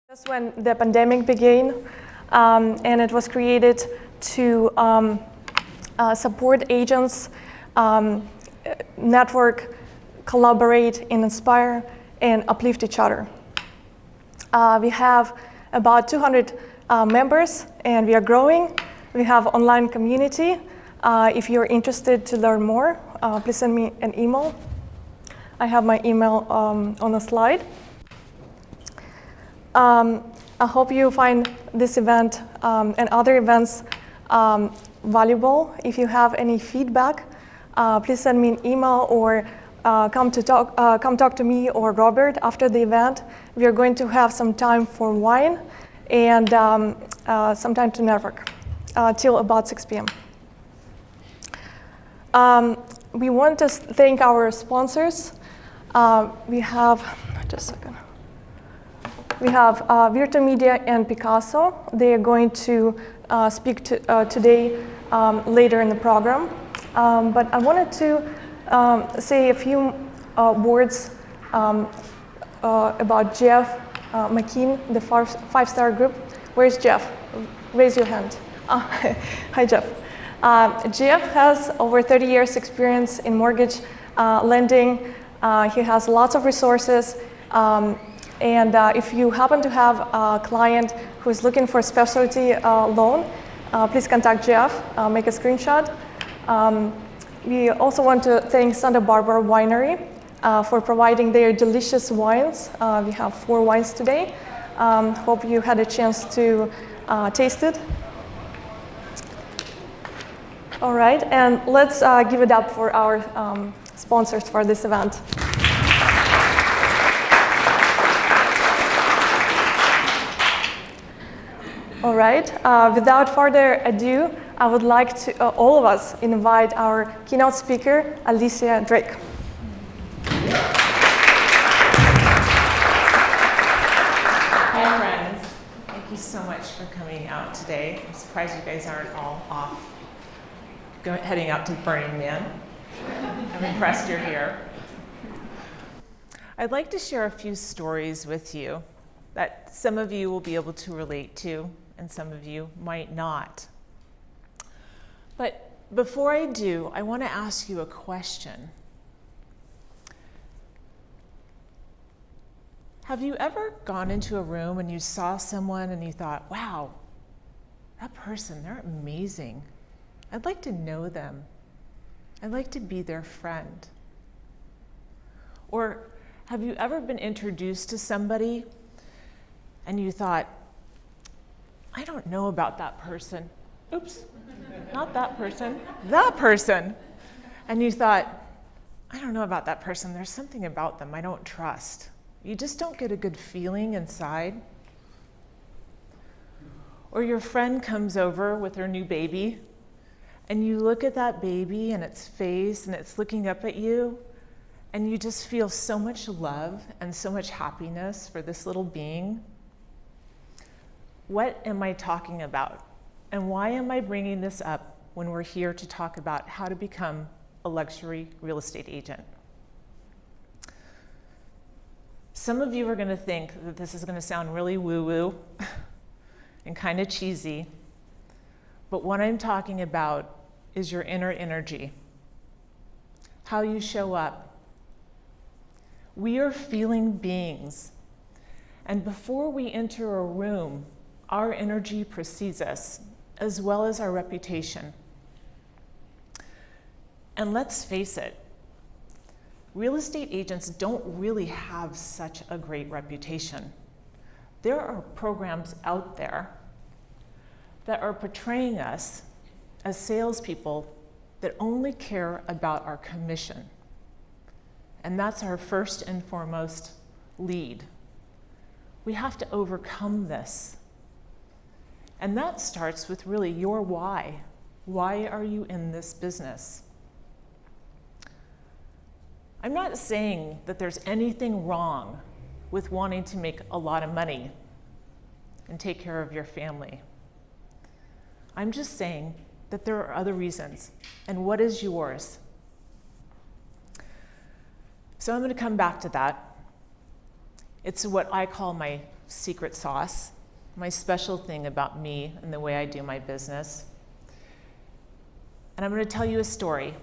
Just when the pandemic began, and it was created to support agents, network, collaborate, and inspire, and uplift each other. We have about 200 members, and we are growing. We have online community. If you're interested to learn more, please send me an email. I have my email on the slide. I hope you find this event and other events valuable. If you have any feedback, please send me an email or come talk to me or Robert after the event. We are going to have some time for wine and some time to network till about 6 p.m. We want to thank our sponsors. We have, just a second. We have Virtu Media and Picasso. They are going to speak today later in the program. But I wanted to say a few words about Jeff McKean, the five-star group. Where's Jeff? Raise your hand. Hi, Jeff. Jeff has over 30 years experience in mortgage lending. He has lots of resources. And if you happen to have a client who is looking for a specialty loan, please contact Jeff, make a screenshot. We also want to thank Santa Barbara Winery for providing their delicious wines. We have 4 wines today. Hope you had a chance to taste it. All right, and let's give it up for our sponsors for this event. All right, without further ado, I would like to, all of us, invite our keynote speaker, Alicia Drake. Hi, friends. Thank you so much for coming out today. I'm surprised you guys aren't all off heading out to Burning Man. I'm impressed you're here. I'd like to share a few stories with you that some of you will be able to relate to, and some of you might not. But before I do, I want to ask you a question. Have you ever gone into a room and you saw someone and you thought, wow, that person, they're amazing. I'd like to know them. I'd like to be their friend. Or have you ever been introduced to somebody and you thought, I don't know about that person. Oops, not that person, that person. And you thought, I don't know about that person. There's something about them I don't trust. You just don't get a good feeling inside. Or your friend comes over with her new baby, and you look at that baby and its face, and it's looking up at you, and you just feel so much love and so much happiness for this little being. What am I talking about? And why am I bringing this up when we're here to talk about how to become a luxury real estate agent? Some of you are going to think that this is going to sound really woo-woo and kind of cheesy, but what I'm talking about is your inner energy, how you show up. We are feeling beings, and before we enter a room, our energy precedes us, as well as our reputation. And let's face it, real estate agents don't really have such a great reputation. There are programs out there that are portraying us as salespeople that only care about our commission. And that's our first and foremost lead. We have to overcome this. And that starts with really your why. Why are you in this business? I'm not saying that there's anything wrong with wanting to make a lot of money and take care of your family. I'm just saying that there are other reasons. And what is yours? So I'm going to come back to that. It's what I call my secret sauce, my special thing about me and the way I do my business. And I'm going to tell you a story.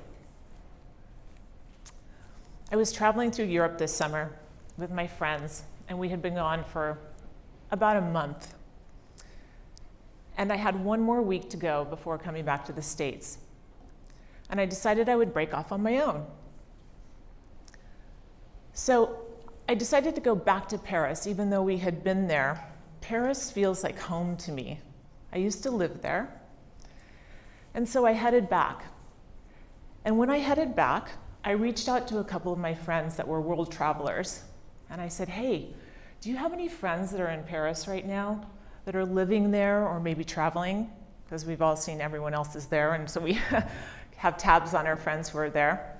I was traveling through Europe this summer with my friends, and we had been gone for about a month. And I had one more week to go before coming back to the States. And I decided I would break off on my own. So I decided to go back to Paris, even though we had been there. Paris feels like home to me. I used to live there. And so I headed back. And when I headed back, I reached out to a couple of my friends that were world travelers. And I said, hey, do you have any friends that are in Paris right now that are living there or maybe traveling? Because we've all seen everyone else is there, and so we have tabs on our friends who are there.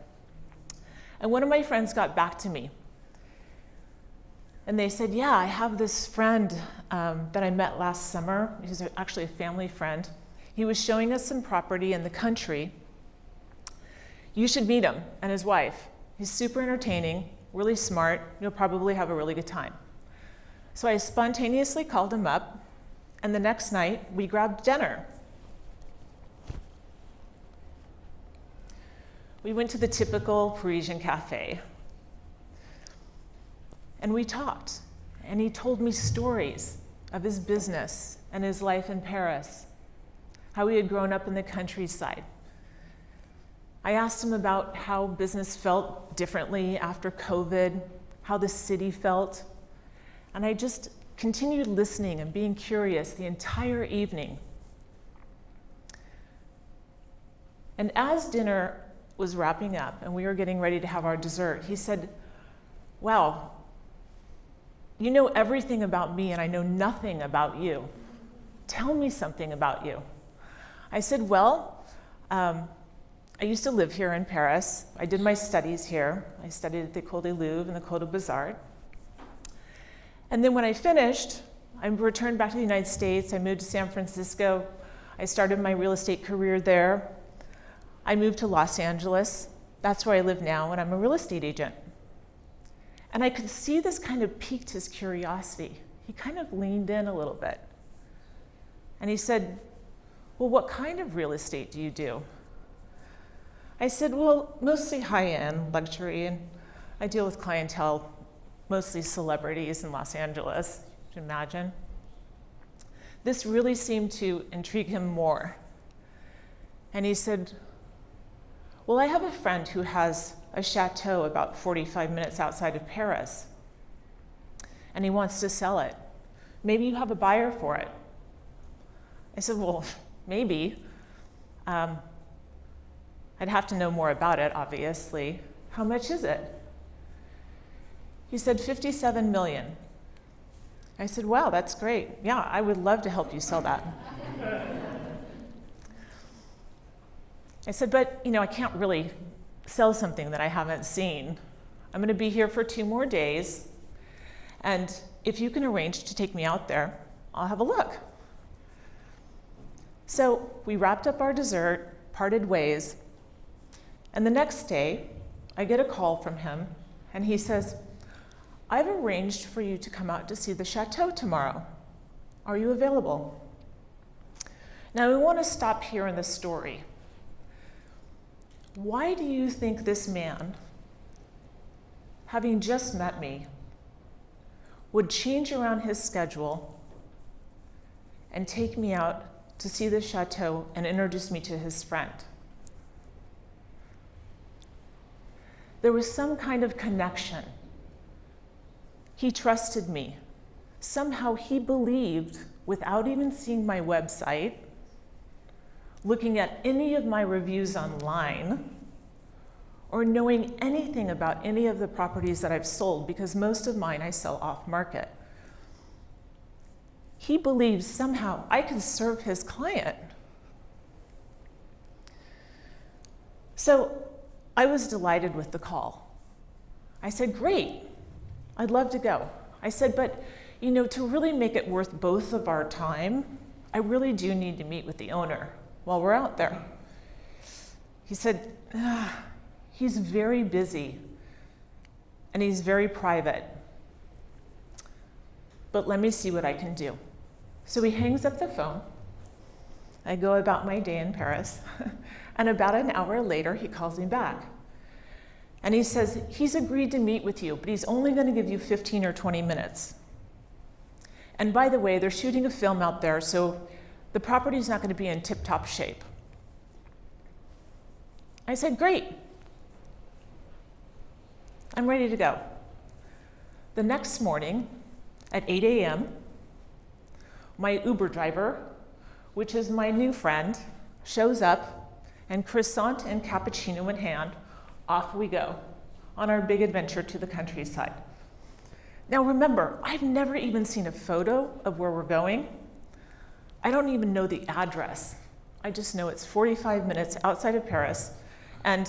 And one of my friends got back to me. And they said, yeah, I have this friend that I met last summer. He's actually a family friend. He was showing us some property in the country. You should meet him and his wife. He's super entertaining, really smart. You'll probably have a really good time. So I spontaneously called him up, and the next night we grabbed dinner. We went to the typical Parisian cafe. And we talked, and he told me stories of his business and his life in Paris, how he had grown up in the countryside. I asked him about how business felt differently after COVID, how the city felt, and I just continued listening and being curious the entire evening. And as dinner was wrapping up and we were getting ready to have our dessert, he said, wow, you know everything about me and I know nothing about you. Tell me something about you. I said, well, I used to live here in Paris. I did my studies here. I studied at the École des Louvres and the École des Beaux-Arts. And then when I finished, I returned back to the United States. I moved to San Francisco. I started my real estate career there. I moved to Los Angeles. That's where I live now, and I'm a real estate agent. And I could see this kind of piqued his curiosity. He kind of leaned in a little bit. And he said, well, what kind of real estate do you do? I said, well, mostly high-end luxury, and I deal with clientele, mostly celebrities in Los Angeles, you can imagine. This really seemed to intrigue him more. And he said, well, I have a friend who has a chateau about 45 minutes outside of Paris, and he wants to sell it. Maybe you have a buyer for it. I said, well, maybe. I'd have to know more about it, obviously. How much is it? He said, 57 million. I said, wow, that's great. Yeah, I would love to help you sell that. I said, but I can't really sell something that I haven't seen. I'm going to be here for 2 more days, and if you can arrange to take me out there, I'll have a look. So we wrapped up our dessert, parted ways, and the next day, I get a call from him, and he says, I've arranged for you to come out to see the chateau tomorrow. Are you available? Now, we want to stop here in the story. Why do you think this man, having just met me, would change around his schedule and take me out to see the chateau and introduce me to his friend? There was some kind of connection. He trusted me. Somehow he believed, without even seeing my website, looking at any of my reviews online, or knowing anything about any of the properties that I've sold, because most of mine I sell off market. He believes somehow I can serve his client. So I was delighted with the call. I said, great, I'd love to go. I said, but to really make it worth both of our time, I really do need to meet with the owner while we're out there. He said, he's very busy and he's very private. but let me see what I can do. So he hangs up the phone. I go about my day in Paris, and about an hour later, he calls me back. And he says, he's agreed to meet with you, but he's only going to give you 15 or 20 minutes. And by the way, they're shooting a film out there, so the property's not going to be in tip-top shape. I said, great. I'm ready to go. The next morning at 8 a.m., my Uber driver, which is my new friend, shows up, and croissant and cappuccino in hand, off we go on our big adventure to the countryside. Now remember, I've never even seen a photo of where we're going. I don't even know the address. I just know it's 45 minutes outside of Paris, and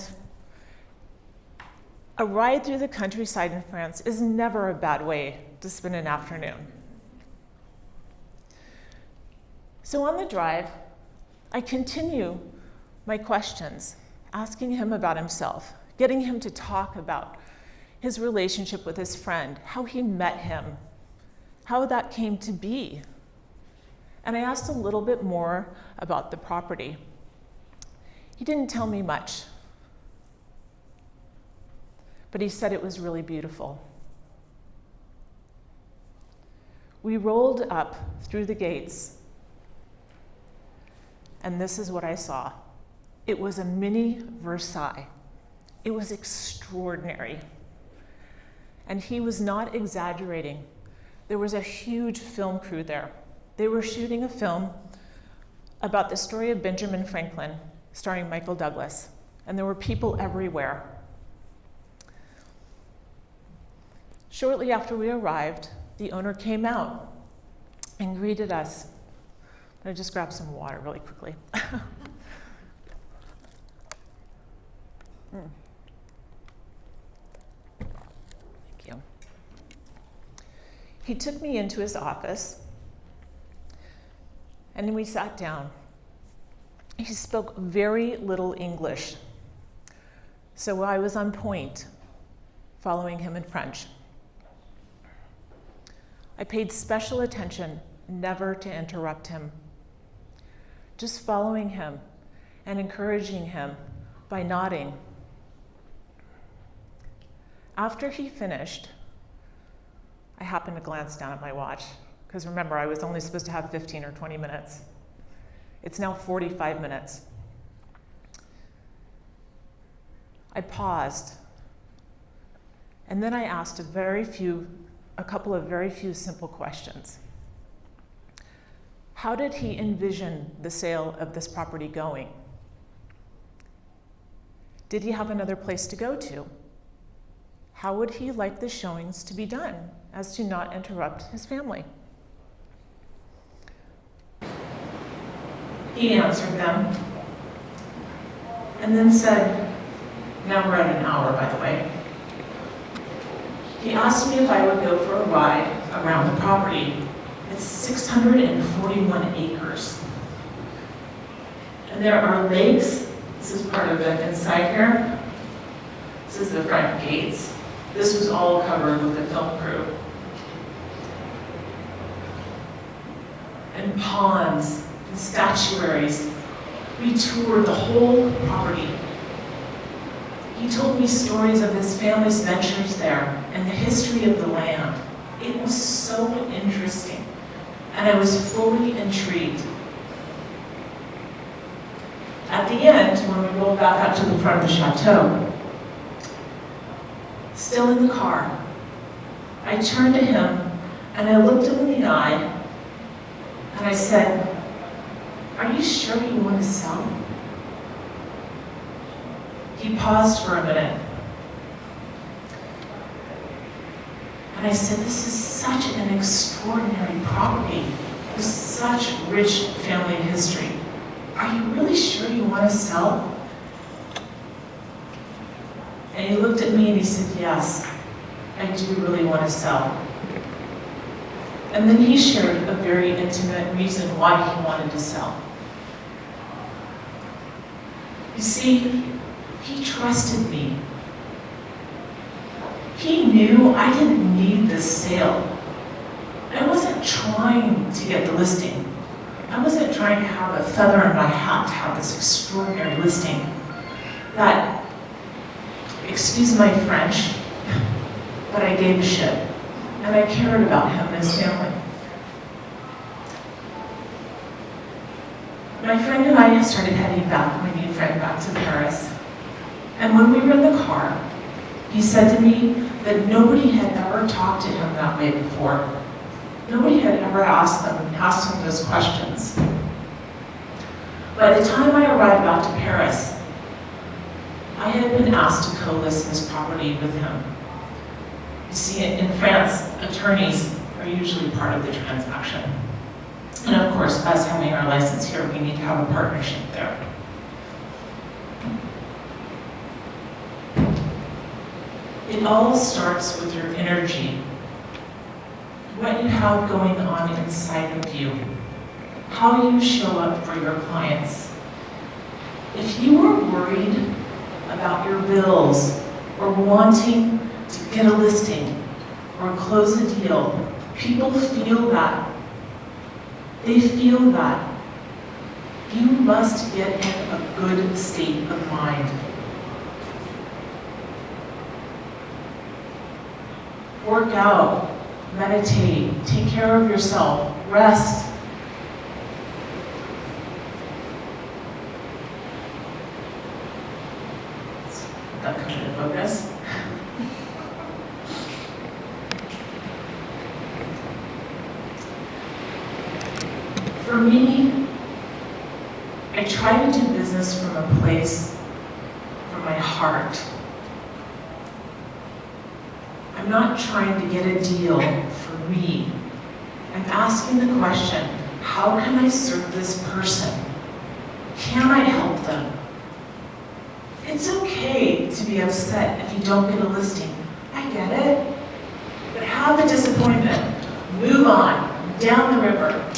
a ride through the countryside in France is never a bad way to spend an afternoon. So on the drive, I continue my questions, asking him about himself, getting him to talk about his relationship with his friend, how he met him, how that came to be. And I asked a little bit more about the property. He didn't tell me much, but he said it was really beautiful. We rolled up through the gates, and this is what I saw. It was a mini Versailles. It was extraordinary. And he was not exaggerating. There was a huge film crew there. They were shooting a film about the story of Benjamin Franklin, starring Michael Douglas. And there were people everywhere. Shortly after we arrived, the owner came out and greeted us. I'm gonna just grab some water really quickly. Thank you. He took me into his office, and we sat down. He spoke very little English, so I was on point, following him in French. I paid special attention never to interrupt him, just following him and encouraging him by nodding. After he finished, I happened to glance down at my watch, because remember, I was only supposed to have 15 or 20 minutes. It's now 45 minutes. I paused, and then I asked a couple of very few simple questions. How did he envision the sale of this property going? Did he have another place to go to? How would he like the showings to be done as to not interrupt his family? He answered them and then said, now we're at an hour, by the way. He asked me if I would go for a ride around the property. It's 641 acres. And there are lakes. This is part of it inside here. This is the front gates. This was all covered with the film crew. And ponds and statuaries. We toured the whole property. He told me stories of his family's ventures there and the history of the land. It was so interesting, and I was fully intrigued. At the end, when we rolled back up to the front of the chateau, still in the car, I turned to him and I looked him in the eye and I said, "Are you sure you want to sell?" He paused for a minute. And I said, "This is such an extraordinary property with such rich family history. Are you really sure you want to sell?" And he looked at me and he said, "Yes, I do really want to sell." And then he shared a very intimate reason why he wanted to sell. You see, he trusted me. He knew I didn't need this sale. I wasn't trying to get the listing. I wasn't trying to have a feather in my hat to have this extraordinary listing that, excuse my French, but I gave a shit. And I cared about him and his family. My friend and I started heading back, my new friend, back to Paris. And when we were in the car, he said to me that nobody had ever talked to him that way before. Nobody had ever asked him those questions. By the time I arrived back to Paris, I had been asked to co-list this property with him. You see, in France, attorneys are usually part of the transaction. And of course, us having our license here, we need to have a partnership there. It all starts with your energy. What you have going on inside of you. How you show up for your clients. If you are worried about your bills or wanting to get a listing or close a deal, people feel that. They feel that. You must get in a good state of mind. Work out, meditate, take care of yourself, rest. That kind of focus. For me, I try to do business from a place, from my heart. I'm not trying to get a deal for me. I'm asking the question, how can I serve this person? Can I help them? It's okay to be upset if you don't get a listing. I get it. But have the disappointment. Move on, down the river.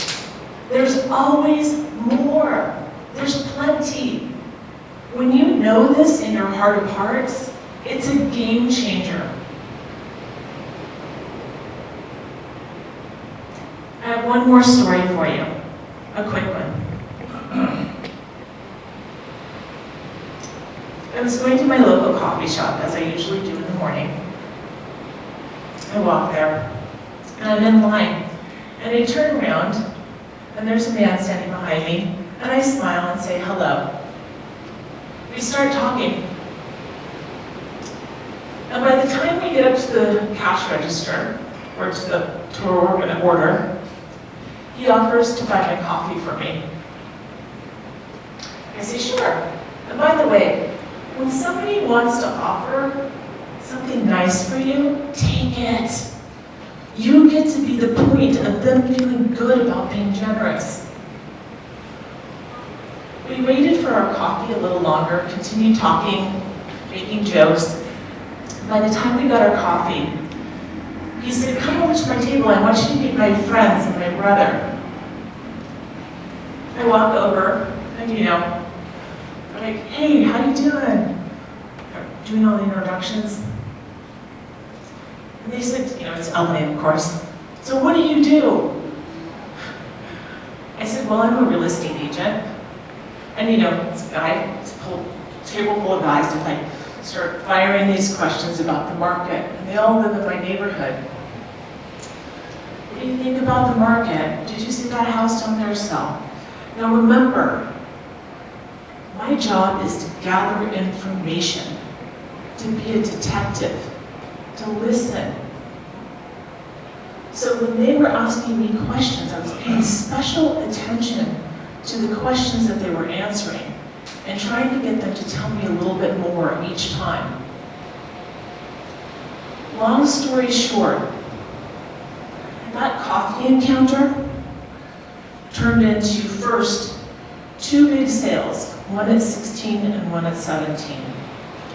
There's always more. There's plenty. When you know this in your heart of hearts, it's a game changer. I have one more story for you, a quick one. I was going to my local coffee shop, as I usually do in the morning. I walk there, and I'm in line, and I turn around, and there's a man standing behind me, and I smile and say hello. We start talking, and by the time we get up to the cash register, or to where we're going to order, he offers to buy my coffee for me. I say, sure. And by the way, when somebody wants to offer something nice for you, take it. You get to be the point of them feeling good about being generous. We waited for our coffee a little longer, continued talking, making jokes. By the time we got our coffee, he said, come over to my table, I want you to meet my friends and my brother. I walk over, and I'm like, hey, how you doing? Doing all the introductions. And they said, it's LA, of course. So what do you do? I said, well, I'm a real estate agent. And it's a guy, it's a whole table full of guys, and I start firing these questions about the market. And they all live in my neighborhood. What do you think about the market? Did you see that house down there sell? Now remember, my job is to gather information, to be a detective, to listen. So when they were asking me questions, I was paying special attention to the questions that they were answering and trying to get them to tell me a little bit more each time. Long story short, that coffee encounter turned into first 2 big sales, one at 16 and one at 17.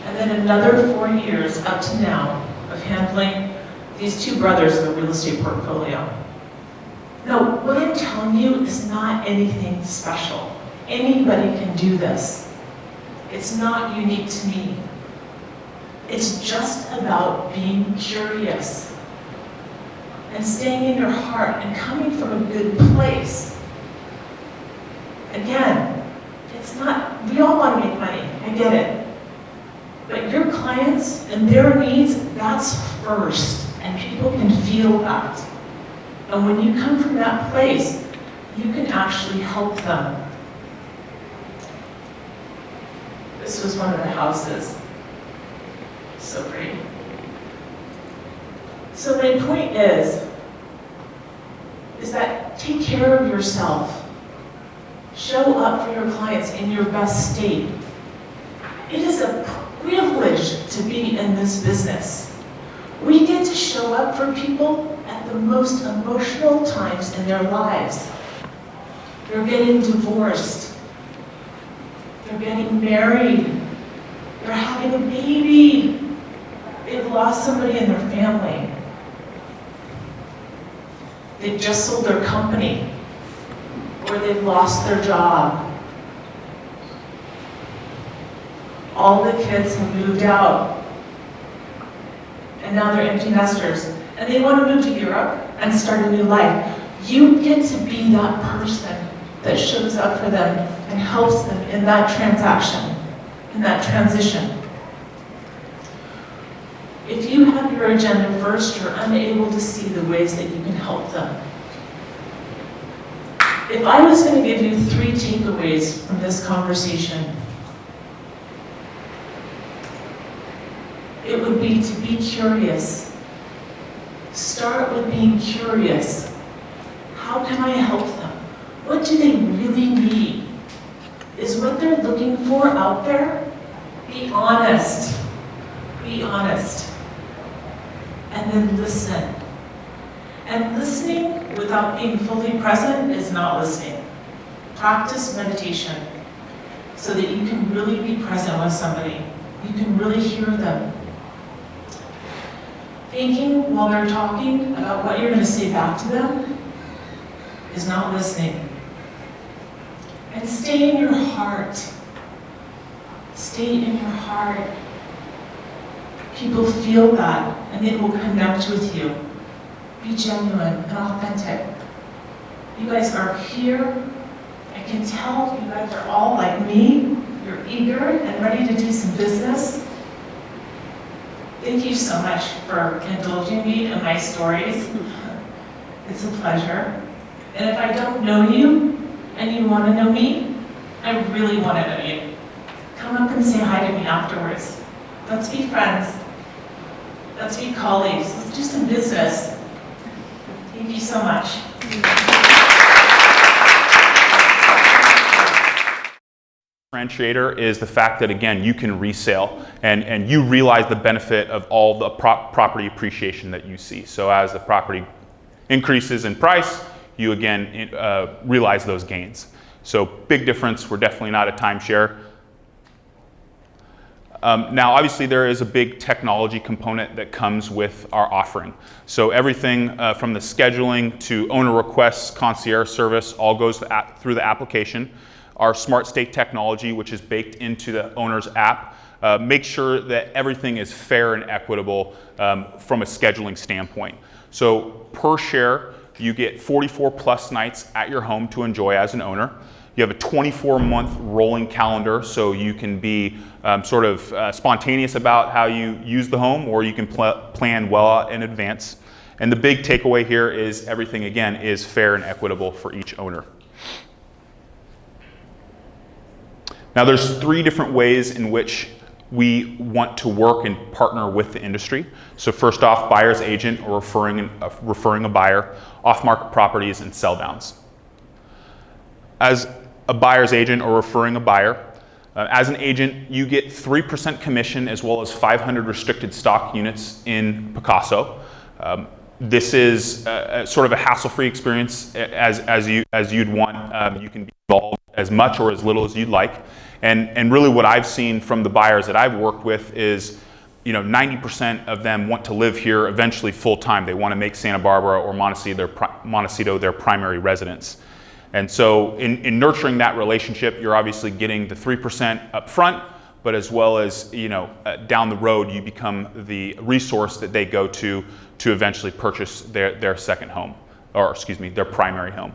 And then another 4 years up to now of handling these 2 brothers in the real estate portfolio. Now, what I'm telling you is not anything special. Anybody can do this. It's not unique to me. It's just about being curious. and staying in your heart and coming from a good place. Again, it's not, we all want to make money, I get it. But your clients and their needs, that's first, and people can feel that. And when you come from that place, you can actually help them. This was one of the houses. So pretty. So my point is that take care of yourself. Show up for your clients in your best state. It is a privilege to be in this business. We get to show up for people at the most emotional times in their lives. They're getting divorced. They're getting married. They're having a baby. They've lost somebody in their family. They've just sold their company, or they've lost their job. All the kids have moved out, and now they're empty nesters, and they want to move to Europe and start a new life. You get to be that person that shows up for them and helps them in that transaction, in that transition. If you have your agenda first, you're unable to see the ways that you can help them. If I was going to give you 3 takeaways from this conversation, it would be to be curious. Start with being curious. How can I help them? What do they really need? Is what they're looking for out there? Be honest. Be honest. And then listen. And listening without being fully present is not listening. Practice meditation so that you can really be present with somebody. You can really hear them. Thinking while they're talking about what you're going to say back to them is not listening. And stay in your heart. Stay in your heart. People feel that, and they will connect with you. Be genuine and authentic. You guys are here. I can tell you guys are all like me. You're eager and ready to do some business. Thank you so much for indulging me in my stories. It's a pleasure. And if I don't know you, and you want to know me, I really want to know you. Come up and say hi to me afterwards. Let's be friends. Let's be colleagues. Let's do some business. Thank you so much. Differentiator is the fact that, again, you can resale and you realize the benefit of all the property appreciation that you see. So as the property increases in price, you again realize those gains. So big difference. We're definitely not a timeshare. Now, obviously, there is a big technology component that comes with our offering. So everything from the scheduling to owner requests, concierge service, all goes through the application. Our Smart State technology, which is baked into the owner's app, makes sure that everything is fair and equitable from a scheduling standpoint. So per share, you get 44 plus nights at your home to enjoy as an owner. You have a 24-month rolling calendar, so you can be sort of spontaneous about how you use the home, or you can plan well in advance. And the big takeaway here is everything, again, is fair and equitable for each owner. Now, there's 3 different ways in which we want to work and partner with the industry. So first off, buyer's agent or referring a buyer, off-market properties, and sell downs. As a buyer's agent or referring a buyer, as an agent, you get 3% commission as well as 500 restricted stock units in Picasso. This is sort of a hassle-free experience as you'd want. You can be involved as much or as little as you'd like. And really what I've seen from the buyers that I've worked with is, 90% of them want to live here eventually full-time. They want to make Santa Barbara or Montecito their primary residence. And so in nurturing that relationship, you're obviously getting the 3% up front, but as well as, down the road, you become the resource that they go to eventually purchase their second home, or excuse me, their primary home.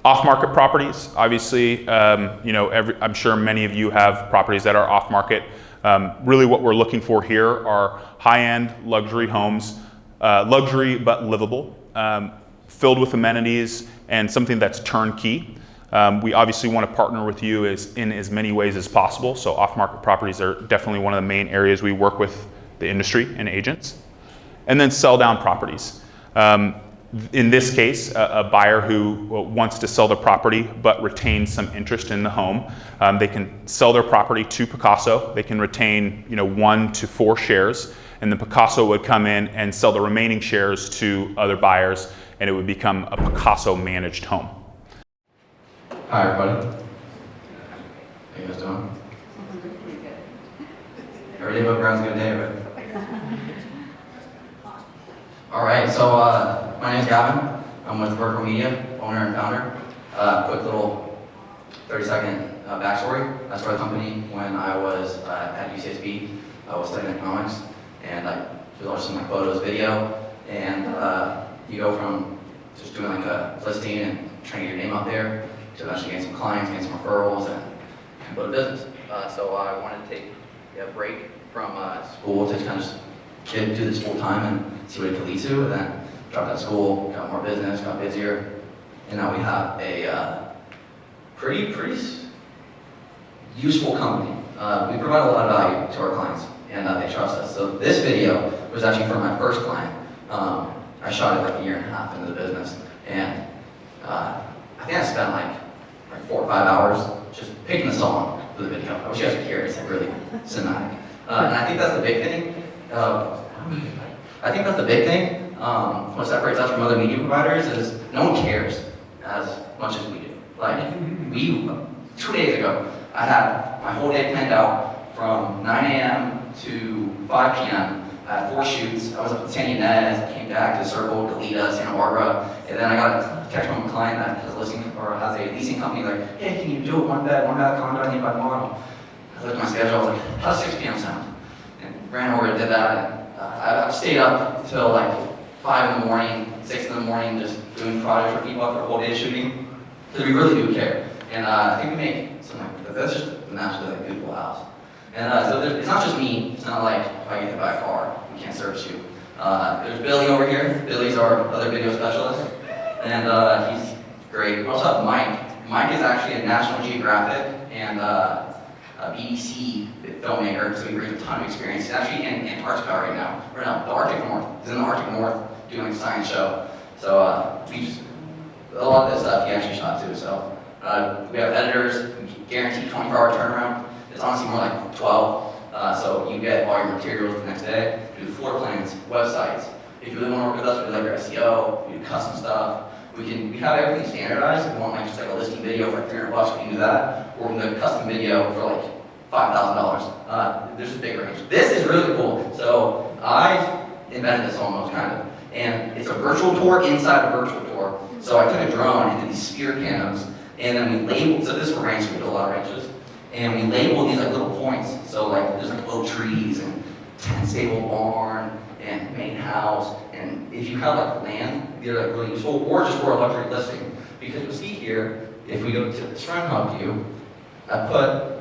Off-market properties, obviously, I'm sure many of you have properties that are off-market. Really what we're looking for here are high-end luxury homes, luxury but livable, filled with amenities and something that's turnkey. We obviously want to partner with you in as many ways as possible, so off-market properties are definitely one of the main areas we work with the industry and agents. And then sell-down properties. In this case, a buyer who wants to sell their property but retains some interest in the home, they can sell their property to Picasso. They can retain 1 to 4 shares, and then Picasso would come in and sell the remaining shares to other buyers, and it would become a Picasso managed home. Hi everybody. How you guys doing? Every day but Brown's a good day, right? All right, so my name is Gavin. I'm with Vertical Media, owner and founder. Quick little 30-second backstory. I started the company when I was at UCSB. I was studying economics, and I did all some photos, video, and you go from just doing like a listing and trying to get your name out there to eventually getting some clients, getting some referrals, and build a business. So I wanted to take a break from school to kind of just do this full time and see what it could lead to, and then dropped out of school, got more business, got busier, and now we have a pretty useful company. We provide a lot of value to our clients, and they trust us. So this video was actually for my first client. I shot it like a year and a half into the business, and I think I spent like 4 or 5 hours just picking the song for the video. I wish you guys could hear it. It's like really cinematic, and I think that's the big thing. What separates us from other media providers is no one cares as much as we do. Like, 2 days ago, I had my whole day planned out from 9 a.m. to 5 p.m. I had 4 shoots. I was up in San Ynez, came back to Circle, Goleta, Santa Barbara, and then I got a text from a client that has a leasing company like, hey, can you do it one bed condo I need by tomorrow? I looked at my schedule, I was like, how's 6 p.m. sound? And ran over and did that. And, I stayed up until like 5 in the morning, 6 in the morning, just doing projects for people after a whole day shooting. Because we really do care. And I think we make something like that's just an absolutely beautiful house. And so it's not just me. It's not like if I get hit by a car, we can't service you. There's Billy over here. Billy's our other video specialist. And he's great. We also have Mike. Mike is actually a National Geographic and a BBC filmmaker, so he brings a ton of experience. He's actually in Antarctica right now. The Arctic North. He's in the Arctic North doing like a science show. So a lot of this stuff he actually shot too. So we have editors, guaranteed 24-hour turnaround. It's honestly more like 12. So you get all your materials the next day. We do floor plans, websites. If you really want to work with us, we do like your SEO, we do custom stuff. We have everything standardized. If you want like just like a listing video for like $300, we can do that. Or we can do a custom video for like $5,000. There's a big range. This is really cool. So I invented this almost kind of. And it's a virtual tour inside a virtual tour. So I took a drone into these sphere cams, and then we labeled, so this is for ranch, we do a lot of ranches. And we labeled these like little points. So like there's like oak trees and 10 stable barn and main house. And if you have like land, they're like really useful, or just for a luxury listing. Because you'll see here, if we go to the Strand Hub view, I put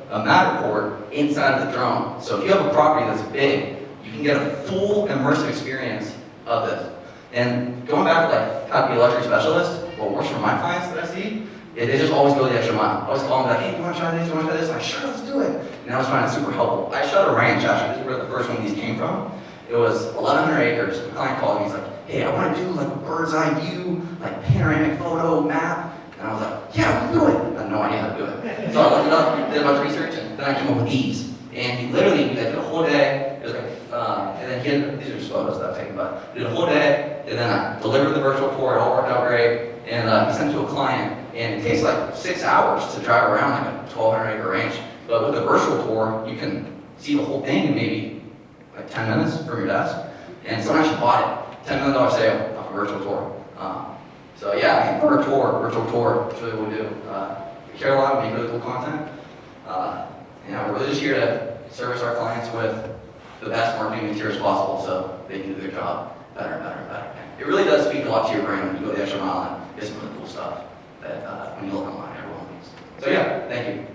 a Matterport inside of the drone. So if you have a property that's big, you can get a full immersive experience of this. And going back to like how to be a luxury specialist, what works for my clients that I see, they just always go the extra mile. I always call them like, hey, do you want to try this? Do you want to try this? I'm like, sure, let's do it. And I was finding it super helpful. I shot a ranch actually. This is where the first one of these came from. It was 1,100 acres. The client called me. He's like, hey, I want to do like a bird's eye view, like panoramic photo map. And I was like, yeah, we can do it. I had no idea how to do it. So I looked it up, did a bunch of research, and then I came up with these. And he literally did a whole day. It was like, and then these are just photos that I've taken, but did a whole day, and then I delivered the virtual tour. It all worked out great. And he sent it to a client, and it takes like 6 hours to drive around like a 1,200 acre ranch. But with the virtual tour, you can see the whole thing in maybe like 10 minutes from your desk. And someone actually bought it. $10 million sale off a virtual tour. So yeah, virtual tour, that's really what we do. We care a lot, we make really cool content. We're really just here to service our clients with the best marketing materials possible so they can do their job better and better and better. And it really does speak a lot to your brand when you go the extra mile and get some really cool stuff that when you look online, everyone needs. So yeah, thank you.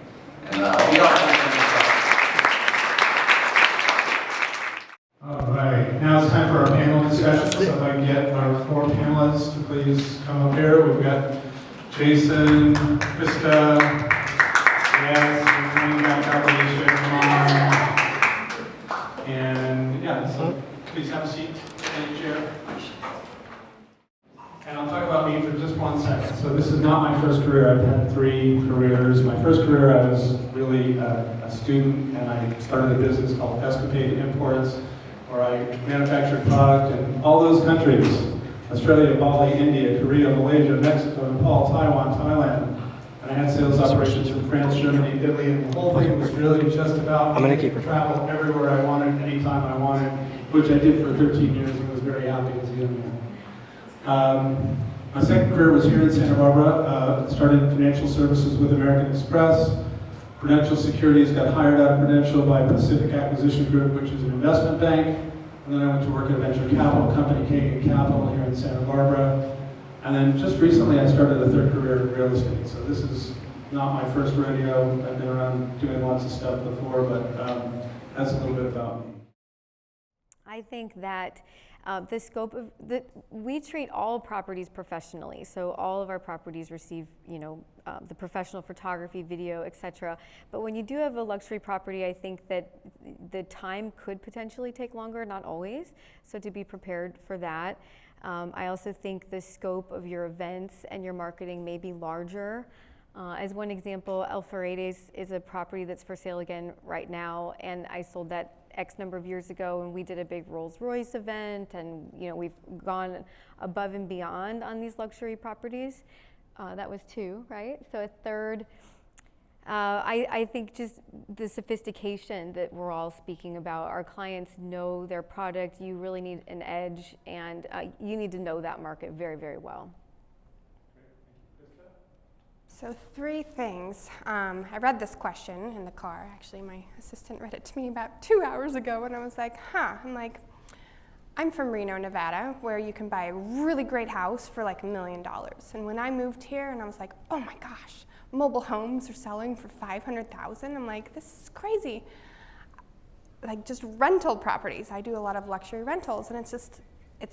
And I'll be All right, now it's time for our panel discussion. So if I can get our 4 panelists to please come up here. We've got Jason, Crysta, yes, we're coming back up, Alicia, come on. And yeah, so please have a seat in the chair. And I'll talk about me for just 1 second. So this is not my first career. I've had 3 careers. My first career, I was really a student, and I started a business called Escapade Imports, where I manufactured product in all those countries: Australia, Bali, India, Korea, Malaysia, Mexico, Nepal, Taiwan, Thailand. And I had sales operations in France, Germany, Italy, and the whole thing was really just about travel everywhere I wanted, anytime I wanted, which I did for 13 years and was very happy as a young man. My second career was here in Santa Barbara. Started in financial services with American Express. Prudential Securities, got hired out of Prudential by Pacific Acquisition Group, which is an investment bank. And then I went to work at a venture capital company, Kagan Capital, here in Santa Barbara. And then just recently I started a 3rd career in real estate. So this is not my first rodeo. I've been around doing lots of stuff before, but that's a little bit about me. I think that the scope of we treat all properties professionally. So all of our properties receive, the professional photography, video, etc. But when you do have a luxury property, I think that the time could potentially take longer, not always. So to be prepared for that. I also think the scope of your events and your marketing may be larger. As one example, El Ferredes is a property that's for sale again right now, and I sold that X number of years ago, and we did a big Rolls-Royce event, and we've gone above and beyond on these luxury properties. That was 2, right? So a 3rd, I think just the sophistication that we're all speaking about. Our clients know their product. You really need an edge, and you need to know that market very, very well. So 3 things. I read this question in the car. Actually, my assistant read it to me about 2 hours ago, and I was like, I'm like, I'm from Reno, Nevada, where you can buy a really great house for like $1 million. And when I moved here, and I was like, oh my gosh, mobile homes are selling for $500,000. I'm like, this is crazy. Like just rental properties. I do a lot of luxury rentals, and it's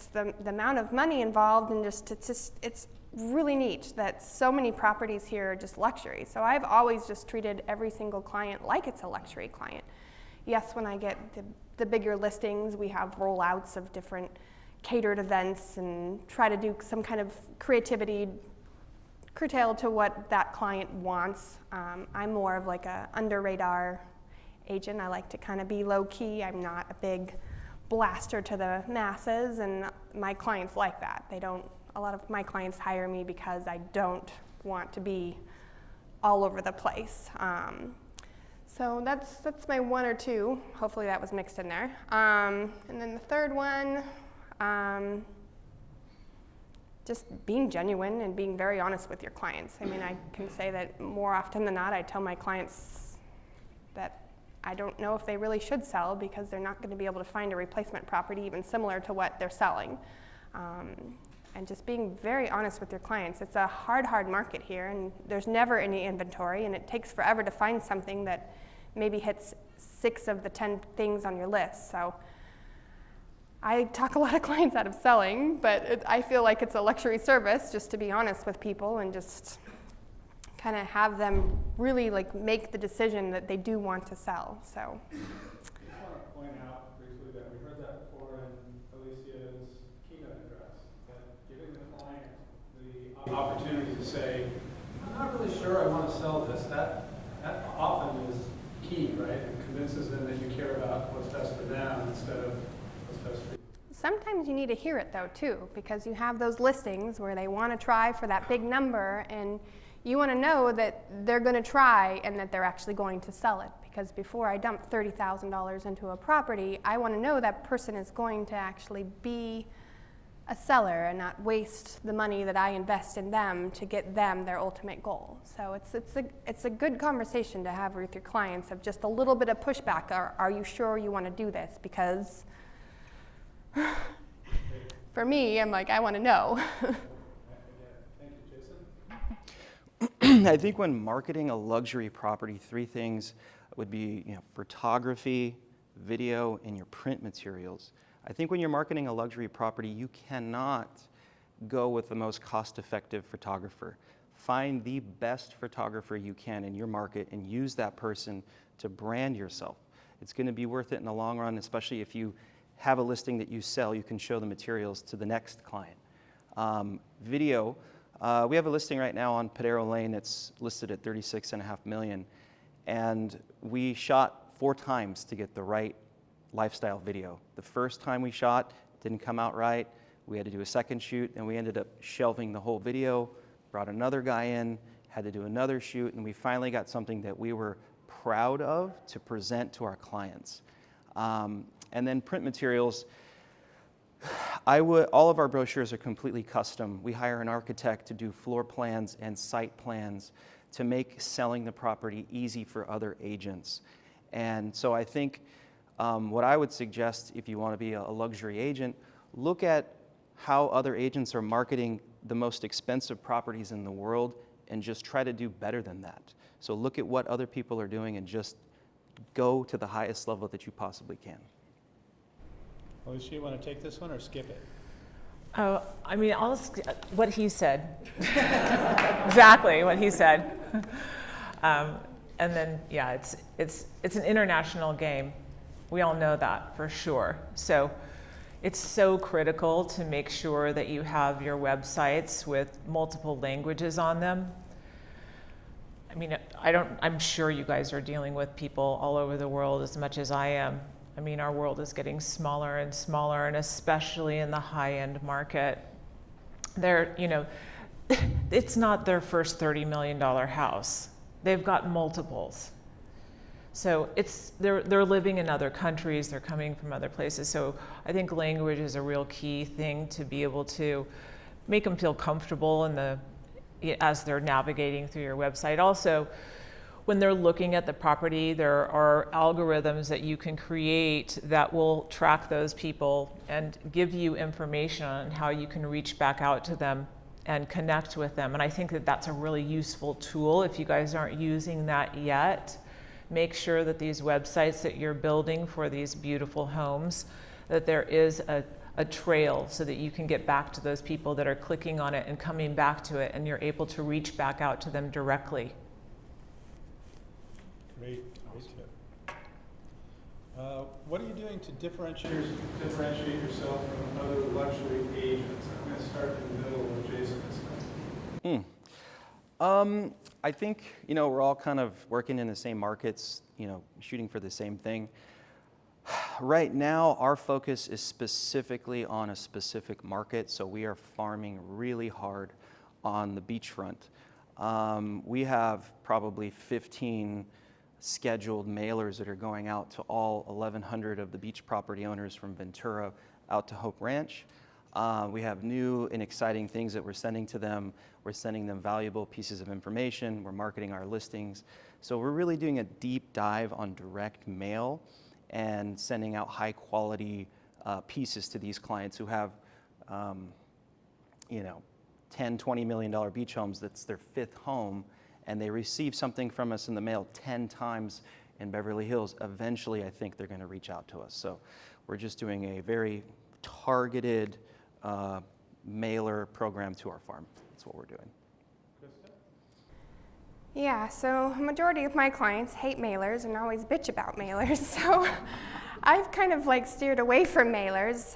the amount of money involved, and it's really neat that so many properties here are just luxury. So I've always just treated every single client like it's a luxury client. Yes, when I get the bigger listings, we have rollouts of different catered events and try to do some kind of creativity curtailed to what that client wants. I'm more of like a under radar agent. I like to kind of be low key. I'm not a big blaster to the masses, and my clients like that. A lot of my clients hire me because I don't want to be all over the place. So that's my 1 or 2. Hopefully that was mixed in there. And then the 3rd one, just being genuine and being very honest with your clients. I mean, I can say that more often than not, I tell my clients that I don't know if they really should sell because they're not going to be able to find a replacement property even similar to what they're selling. And just being very honest with your clients. It's a hard market here, and there's never any inventory, and it takes forever to find something that maybe hits 6 of the 10 things on your list. So I talk a lot of clients out of selling, but I feel like it's a luxury service just to be honest with people and just kind of have them really like make the decision that they do want to sell. So. I just want to point out briefly that we heard that before in Alicia's keynote address, that giving the client the opportunity to say, I'm not really sure I want to sell this, that often is key, right? It convinces them that you care about what's best for them instead of what's best for you. Sometimes you need to hear it though too, because you have those listings where they want to try for that big number, and you want to know that they're going to try and that they're actually going to sell it. Because before I dump $30,000 into a property, I want to know that person is going to actually be a seller and not waste the money that I invest in them to get them their ultimate goal. So it's a good conversation to have with your clients of just a little bit of pushback. Are you sure you want to do this? Because for me, I'm like, I want to know. Thank you, Jason. I think when marketing a luxury property, 3 things would be photography, video, and your print materials. I think when you're marketing a luxury property, you cannot go with the most cost-effective photographer. Find the best photographer you can in your market and use that person to brand yourself. It's going to be worth it in the long run, especially if you have a listing that you sell, you can show the materials to the next client. Video, we have a listing right now on Padero Lane that's listed at $36.5 million, and we shot 4 times to get the right lifestyle video. The first time we shot didn't come out right. We had to do a second shoot, and we ended up shelving the whole video, brought another guy in, had to do another shoot, and we finally got something that we were proud of to present to our clients. And then print materials, all of our brochures are completely custom. We hire an architect to do floor plans and site plans to make selling the property easy for other agents. And so I think what I would suggest if you want to be a luxury agent, look at how other agents are marketing the most expensive properties in the world and just try to do better than that. So look at what other people are doing and just go to the highest level that you possibly can. Alicia, you want to take this one or skip it? Oh, I mean, what he said. Exactly what he said. And then, yeah, it's an international game. We all know that for sure. So it's so critical to make sure that you have your websites with multiple languages on them. I mean, I'm sure you guys are dealing with people all over the world as much as I am. I mean, our world is getting smaller and smaller, and especially in the high-end market. It's not their first $30 million house. They've got multiples. So they're living in other countries, they're coming from other places. So I think language is a real key thing to be able to make them feel comfortable as they're navigating through your website. Also, when they're looking at the property, there are algorithms that you can create that will track those people and give you information on how you can reach back out to them and connect with them. And I think that that's a really useful tool. If you guys aren't using that yet, make sure that these websites that you're building for these beautiful homes, that there is a trail so that you can get back to those people that are clicking on it and coming back to it, and you're able to reach back out to them directly. Great tip. What are you doing to differentiate yourself from other luxury agents? I'm going to start in the middle with Jason this time. I think, we're all kind of working in the same markets, shooting for the same thing. Right now, our focus is specifically on a specific market, so we are farming really hard on the beachfront. We have probably 15 scheduled mailers that are going out to all 1,100 of the beach property owners from Ventura out to Hope Ranch. We have new and exciting things that we're sending to them. We're sending them valuable pieces of information. We're marketing our listings. So we're really doing a deep dive on direct mail and sending out high quality pieces to these clients who have, $10, $20 million beach homes. That's their 5th home, and they receive something from us in the mail 10 times in Beverly Hills. Eventually, I think they're going to reach out to us. So we're just doing a very targeted mailer program to our farm. That's what we're doing. Crysta? Yeah, so a majority of my clients hate mailers and always bitch about mailers. So I've kind of steered away from mailers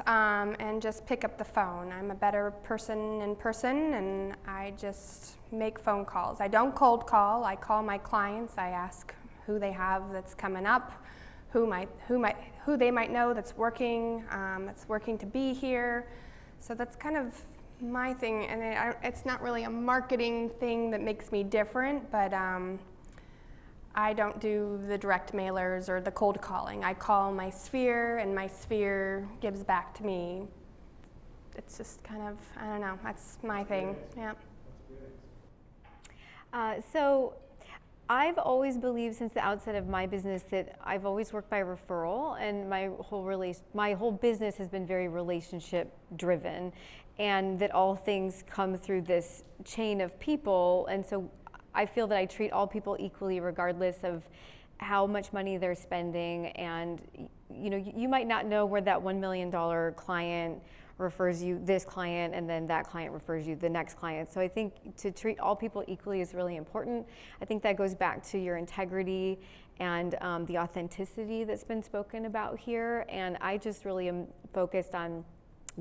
and just pick up the phone. I'm a better person in person, and I just make phone calls. I don't cold call. I call my clients. I ask who they have that's coming up, who they might know that's working to be here. So that's kind of my thing, and it's not really a marketing thing that makes me different, but I don't do the direct mailers or the cold calling. I call my sphere, and my sphere gives back to me it's just kind of, I don't know, that's my thing, yeah. So I've always believed since the outset of my business that I've always worked by referral, and my whole business has been very relationship driven, and that all things come through this chain of people. And so I feel that I treat all people equally regardless of how much money they're spending. And you know, you might not know where that $1 million client refers you this client, and then that client refers you the next client. So I think to treat all people equally is really important. I think that goes back to your integrity and the authenticity that's been spoken about here. And I just really am focused on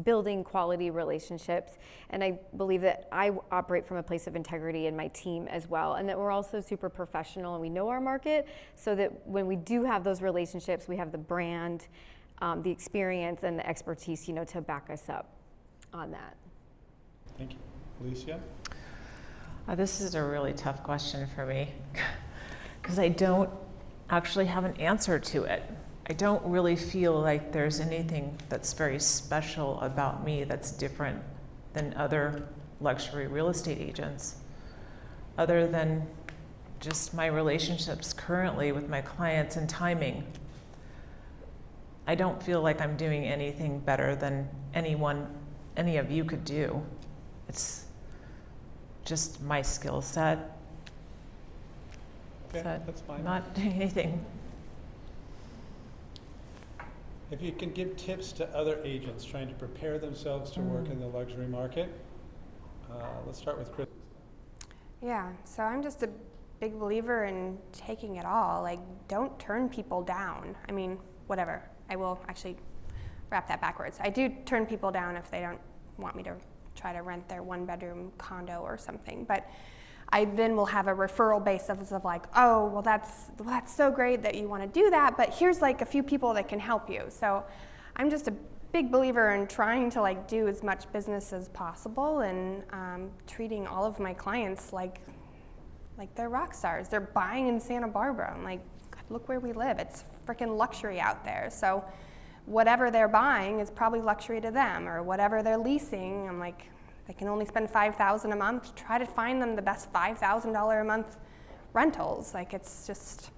building quality relationships. And I believe that I operate from a place of integrity in my team as well. And that we're also super professional and we know our market, so that when we do have those relationships, we have the brand, the experience and the expertise, you know, to back us up on that. Thank you. Alicia? This is a really tough question for me because I don't actually have an answer to it. I don't really feel like there's anything that's very special about me that's different than other luxury real estate agents, other than just my relationships currently with my clients and timing. I don't feel like I'm doing anything better than any of you could do. It's just my skill set. Okay, that's fine. I'm not doing anything. If you can give tips to other agents trying to prepare themselves to work in the luxury market, let's start with Crysta. Yeah, so I'm just a big believer in taking it all. Like, don't turn people down. I mean, whatever. I will actually wrap that backwards. I do turn people down if they don't want me to try to rent their 1-bedroom condo or something. But I then will have a referral basis of like, oh, well that's so great that you want to do that, but here's like a few people that can help you. So I'm just a big believer in trying to like do as much business as possible, and treating all of my clients like they're rock stars. They're buying in Santa Barbara. I'm like, God, look where we live. It's freaking luxury out there. So whatever they're buying is probably luxury to them, or whatever they're leasing. I'm like, they can only spend $5,000 a month. Try to find them the best $5,000 a month rentals. Like, it's just,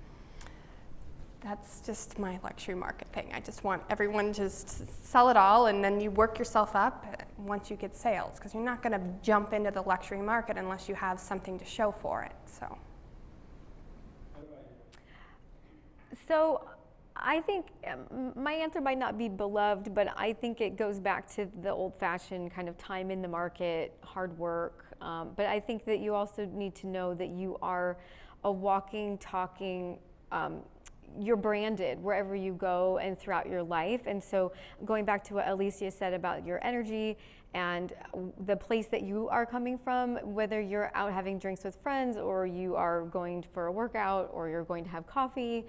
that's just my luxury market thing. I just want everyone to just sell it all, and then you work yourself up once you get sales, because you're not going to jump into the luxury market unless you have something to show for it. So I think my answer might not be beloved, but I think it goes back to the old-fashioned kind of time in the market, hard work. But I think that you also need to know that you are a walking, talking, you're branded wherever you go and throughout your life. And so going back to what Alicia said about your energy and the place that you are coming from, whether you're out having drinks with friends or you are going for a workout or you're going to have coffee,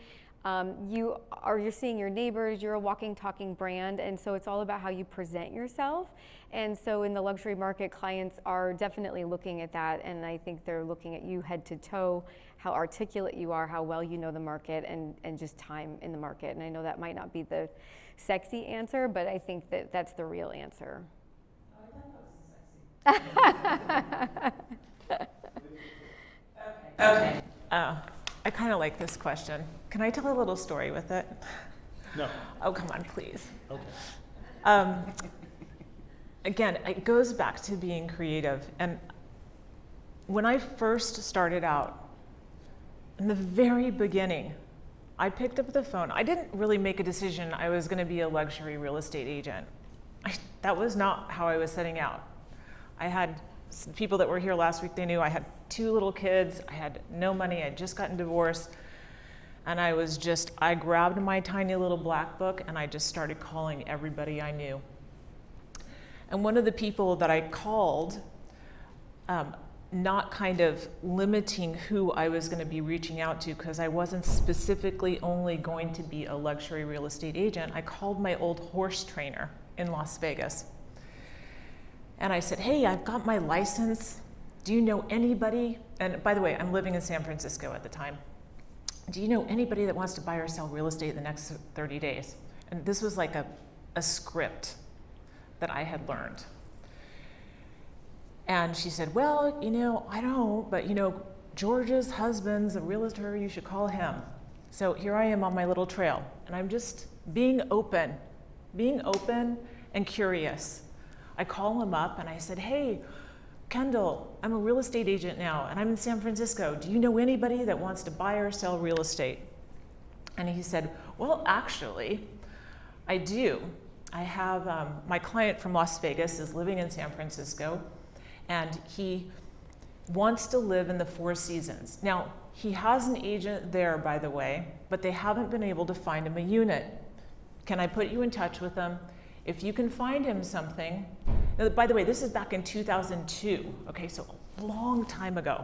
you're seeing your neighbors, you're a walking, talking brand, and so it's all about how you present yourself. And so in the luxury market, clients are definitely looking at that, and I think they're looking at you head to toe, how articulate you are, how well you know the market, and just time in the market. And I know that might not be the sexy answer, but I think that that's the real answer. Oh, I thought that was sexy. Okay. I kind of like this question. Can I tell a little story with it? No. Oh, come on, please. Okay. Again, it goes back to being creative. And when I first started out, in the very beginning, I picked up the phone. I didn't really make a decision I was going to be a luxury real estate agent. That was not how I was setting out. I had people that were here last week, they knew I had 2 little kids, I had no money, I'd just gotten divorced, and I grabbed my tiny little black book and I just started calling everybody I knew. And one of the people that I called, not kind of limiting who I was going to be reaching out to, because I wasn't specifically only going to be a luxury real estate agent, I called my old horse trainer in Las Vegas. And I said, hey, I've got my license. Do you know anybody? And by the way, I'm living in San Francisco at the time. Do you know anybody that wants to buy or sell real estate in the next 30 days? And this was like a script that I had learned. And she said, well, you know, I don't, but you know, George's husband's a realtor, you should call him. So here I am on my little trail, and I'm just being open and curious. I call him up and I said, hey, Kendall, I'm a real estate agent now, and I'm in San Francisco. Do you know anybody that wants to buy or sell real estate? And he said, well, actually, I do. I have my client from Las Vegas is living in San Francisco, and he wants to live in the Four Seasons. Now, he has an agent there, by the way, but they haven't been able to find him a unit. Can I put you in touch with them? If you can find him something, now, by the way, this is back in 2002, okay, so a long time ago.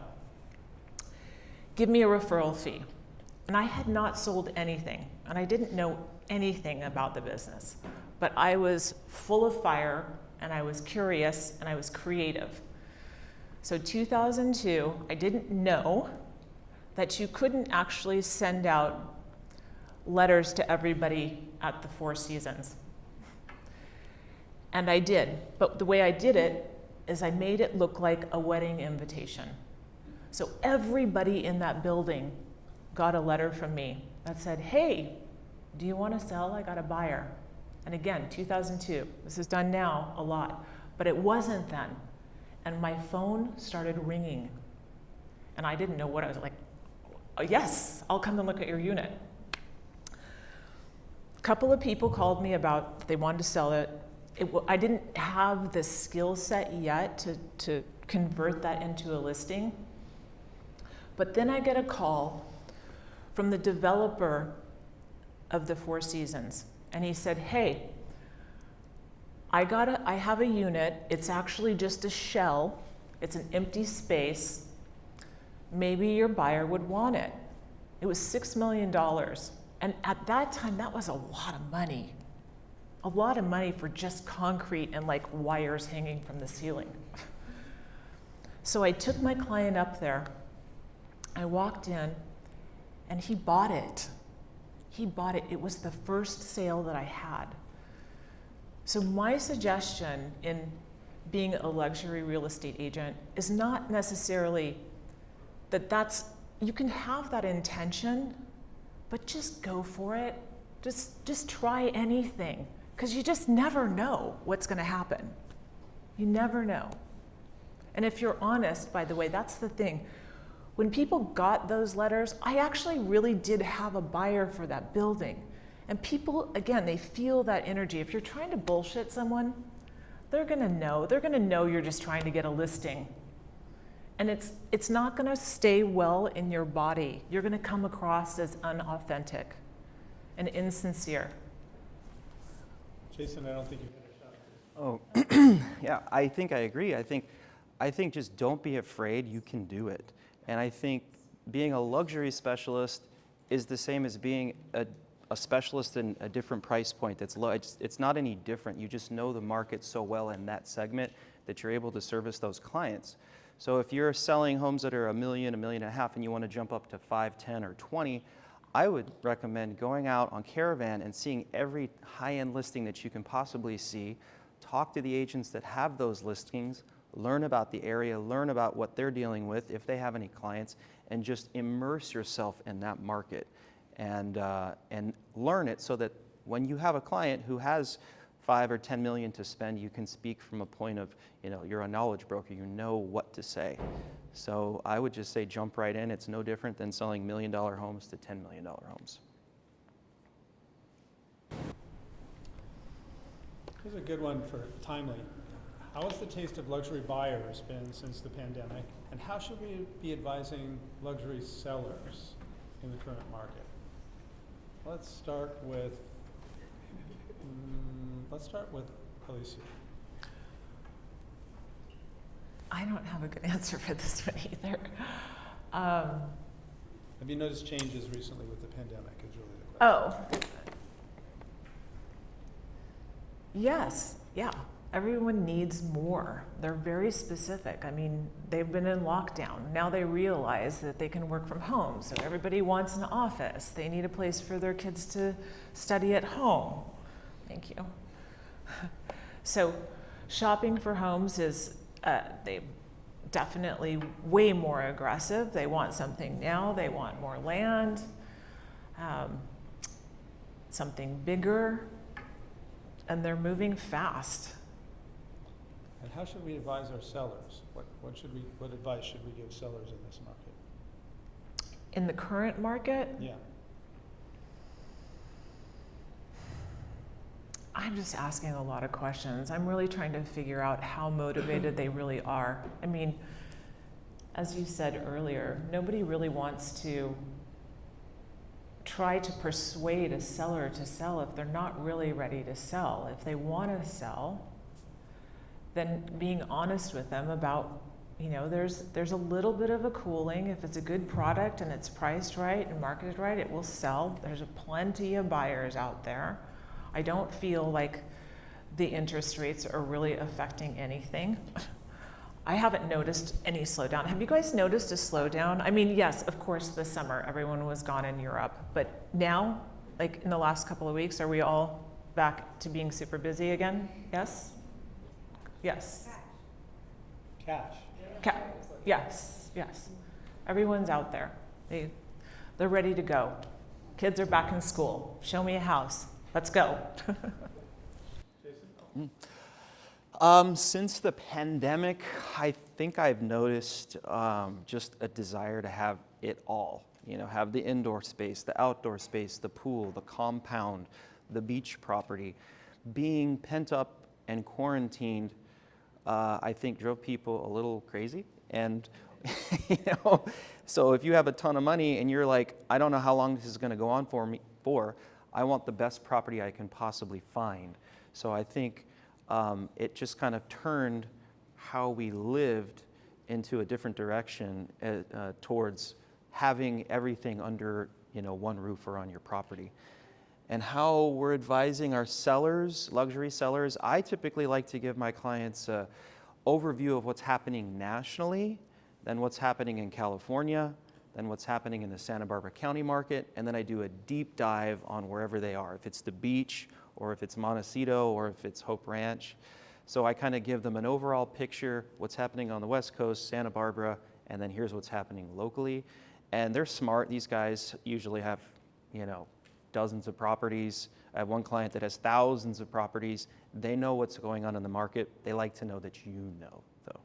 Give me a referral fee. And I had not sold anything, and I didn't know anything about the business, but I was full of fire, and I was curious, and I was creative. So 2002, I didn't know that you couldn't actually send out letters to everybody at the Four Seasons. And I did, but the way I did it is I made it look like a wedding invitation. So everybody in that building got a letter from me that said, hey, do you want to sell? I got a buyer. And again, 2002, this is done now a lot, but it wasn't then. And my phone started ringing. And I didn't know what I was like, oh, yes, I'll come and look at your unit. A couple of people called me about they wanted to sell it. I didn't have the skill set yet to convert that into a listing. But then I get a call from the developer of the Four Seasons. And he said, hey, I have a unit. It's actually just a shell. It's an empty space. Maybe your buyer would want it. It was $6 million. And at that time, that was a lot of money. A lot of money for just concrete and like wires hanging from the ceiling. So I took my client up there. I walked in, and he bought it. He bought it. It was the first sale that I had. So my suggestion in being a luxury real estate agent is not necessarily that you can have that intention, but just go for it. Just try anything, because you just never know what's going to happen. You never know. And if you're honest, by the way, that's the thing. When people got those letters, I actually really did have a buyer for that building. And people, again, they feel that energy. If you're trying to bullshit someone, they're gonna know. They're gonna know you're just trying to get a listing. And it's not gonna stay well in your body. You're gonna come across as unauthentic and insincere. Jason, I don't think you finished up. Oh, yeah, I think I agree. I think just don't be afraid, you can do it. And I think being a luxury specialist is the same as being a specialist in a different price point that's low. It's not any different. You just know the market so well in that segment that you're able to service those clients. So if you're selling homes that are $1 million, $1.5 million, and you want to jump up to 5, 10, or 20, I would recommend going out on Caravan and seeing every high-end listing that you can possibly see. Talk to the agents that have those listings, learn about the area, learn about what they're dealing with, if they have any clients, and just immerse yourself in that market and learn it so that when you have a client who has 5 or 10 million to spend, you can speak from a point of, you're a knowledge broker, you know what to say. So I would just say jump right in. It's no different than selling $1 million homes to $10 million homes. Here's a good one for timely. How has the taste of luxury buyers been since the pandemic, and how should we be advising luxury sellers in the current market? Let's start with Alicia. I don't have a good answer for this one either. Have you noticed changes recently with the pandemic is really the question. Oh. Yes, yeah. Everyone needs more. They're very specific. I mean, they've been in lockdown. Now they realize that they can work from home. So everybody wants an office. They need a place for their kids to study at home. Thank you. So shopping for homes is, definitely way more aggressive. They want something now, they want more land, something bigger, and they're moving fast. And how should we advise our sellers? What advice should we give sellers in this market? In the current market, Yeah. I'm just asking a lot of questions. I'm really trying to figure out how motivated they really are. I mean, as you said earlier, nobody really wants to try to persuade a seller to sell if they're not really ready to sell. If they want to sell, then being honest with them about, you know, there's a little bit of a cooling. If it's a good product and it's priced right and marketed right, it will sell. There's plenty of buyers out there. I don't feel like the interest rates are really affecting anything. I haven't noticed any slowdown. Have you guys noticed a slowdown? I mean, yes, of course, this summer, everyone was gone in Europe. But now, like in the last couple of weeks, are we all back to being super busy again? Yes? Yes. Cash. Yes, yes. Everyone's out there. They're ready to go. Kids are back in school. Show me a house. Let's go. Since the pandemic, I think I've noticed just a desire to have it all. You know, have the indoor space, the outdoor space, the pool, the compound, the beach property. Being pent up and quarantined, I think drove people a little crazy. And, you know, so if you have a ton of money and you're like, I don't know how long this is going to go on for, I want the best property I can possibly find. So I think it just kind of turned how we lived into a different direction towards having everything under, you know, one roof or on your property. And how we're advising our sellers, luxury sellers, I typically like to give my clients an overview of what's happening nationally, then what's happening in California, then what's happening in the Santa Barbara County market, and then I do a deep dive on wherever they are, if it's the beach, or if it's Montecito, or if it's Hope Ranch. So I kind of give them an overall picture, what's happening on the West Coast, Santa Barbara, and then here's what's happening locally. And they're smart. These guys usually have, you know, dozens of properties. I have one client that has thousands of properties. They know what's going on in the market. They like to know that you know, though.